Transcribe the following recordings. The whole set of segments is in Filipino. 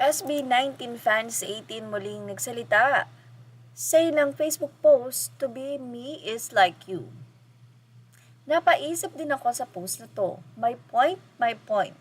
SB19 fans 18 muling nagsalita. Say ng Facebook post, "To be me is like you." Napaisip din ako sa post na to. My point, my point.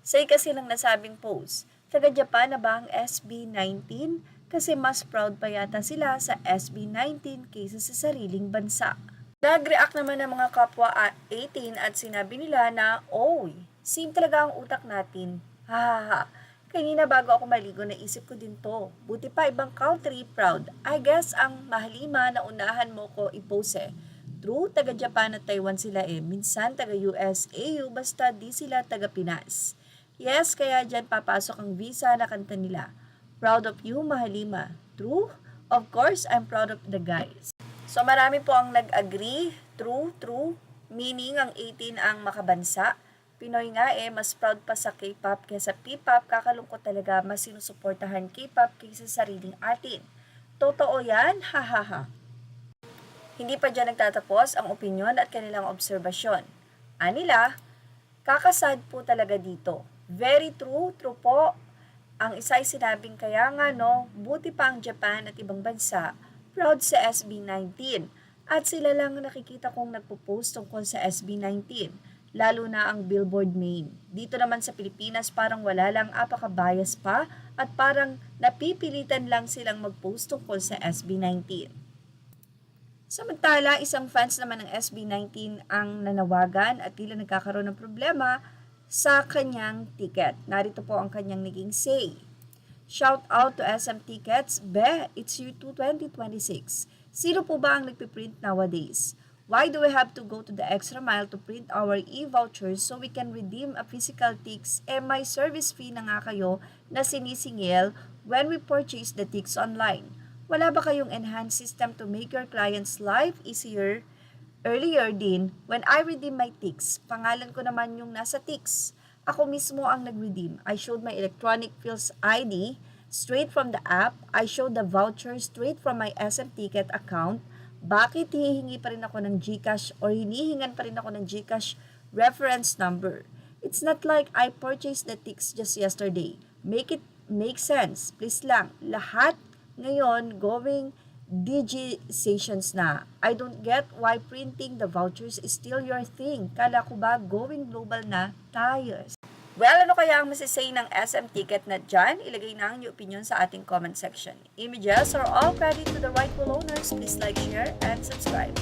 Say kasi lang nasabing post, taga-Japan na ba ang SB19? Kasi mas proud pa yata sila sa SB19 kaysa sa sariling bansa. Nag-react naman ng mga kapwa 18 at sinabi nila na, "Oy, same talaga ang utak natin. Hahaha. Kanina bago ako maligo naisip ko din to. Buti pa ibang country proud. I guess ang mahalima na unahan mo ko ipose. True, taga-Japan at Taiwan sila Minsan taga-US, AU, basta di sila taga-Pinas. Yes, kaya dyan papasok ang visa na kanta nila. Proud of you, mahalima. True? Of course, I'm proud of the guys." So marami po ang nag-agree, true, meaning ang 18 ang makabansa. Pinoy nga mas proud pa sa K-pop kaysa P-pop, kakalungkot talaga mas sinusuportahan K-pop kaysa sariling atin. Totoo yan? Hahaha. Hindi pa dyan nagtatapos ang opinyon at kanilang obserbasyon. Anila, kakasad po talaga dito. Very true po. Ang isa ay sinabing kaya nga buti pa ang Japan at ibang bansa proud sa SB19 at sila lang nakikita kong nagpo-post tungkol sa SB19, lalo na ang Billboard main. Dito naman sa Pilipinas parang wala lang, apaka-bias pa at parang napipilitan lang silang mag-post tungkol sa SB19. Samantala, isang fans naman ng SB19 ang nanawagan at tila nagkakaroon ng problema sa kanyang ticket. Narito po ang kanyang naging say. Shout out to SM Tickets. It's year 2026. Sino po ba ang nagpiprint nowadays? Why do we have to go to the extra mile to print our e-vouchers so we can redeem a physical tickets? May service fee na nga kayo na sinisingil when we purchase the tickets online. Wala ba kayong enhanced system to make your client's life easier? Earlier din, when I redeem my tickets, pangalan ko naman yung nasa tickets. Ako mismo ang nag-redeem. I showed my electronic fields ID straight from the app. I showed the voucher straight from my SM Ticket account. Bakit hihingi pa rin ako ng GCash or hinihingan pa rin ako ng GCash reference number? It's not like I purchased the tickets just yesterday. Make it make sense. Please lang. Lahat ngayon going digitizations na. I don't get why printing the vouchers is still your thing. Kala ko ba going global na tayo? Well, ano kaya ang masisay ng SM Ticket na dyan? Ilagay na ang inyong opinion sa ating comment section. Images are all credit to the rightful owners. Please like, share, and subscribe.